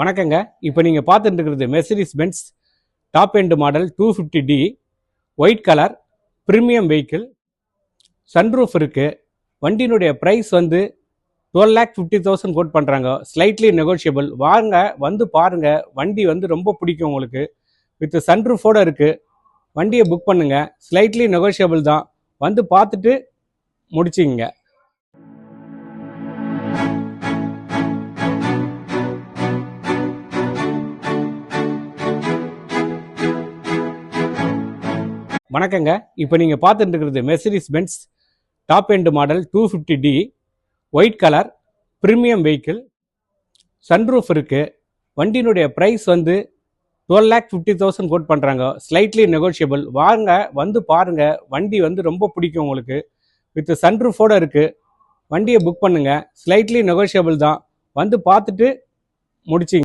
வணக்கங்க. இப்போ நீங்கள் பார்த்துட்டு இருக்கிறது Mercedes Benz top end model 250D white colour premium vehicle. Sunroof இருக்குது. வண்டியினுடைய ப்ரைஸ் வந்து 12,50,000 கோட் பண்ணுறாங்க. Slightly negotiable. வாங்க வந்து பாருங்கள். வண்டி வந்து ரொம்ப பிடிக்கும் உங்களுக்கு. வித் சன்ரூஃபோடு இருக்குது. வண்டியை புக் பண்ணுங்கள். ஸ்லைட்லி நெகோஷியபிள் தான். வந்து பார்த்துட்டு முடிச்சிங்க. வணக்கங்க. இப்போ நீங்கள் பார்த்துட்டு இருக்கிறது Mercedes Benz top end model 250D white colour premium vehicle. Sunroof இருக்குது. வண்டியினுடைய ப்ரைஸ் வந்து 12,50,000 கோட் பண்ணுறாங்க. Slightly negotiable. வாங்க வந்து பாருங்கள். வண்டி வந்து ரொம்ப பிடிக்கும் உங்களுக்கு. வித் சன்ரூஃபோடு இருக்குது. வண்டியை புக் பண்ணுங்கள். ஸ்லைட்லி நெகோஷியபிள் தான். வந்து பார்த்துட்டு முடிச்சிங்க.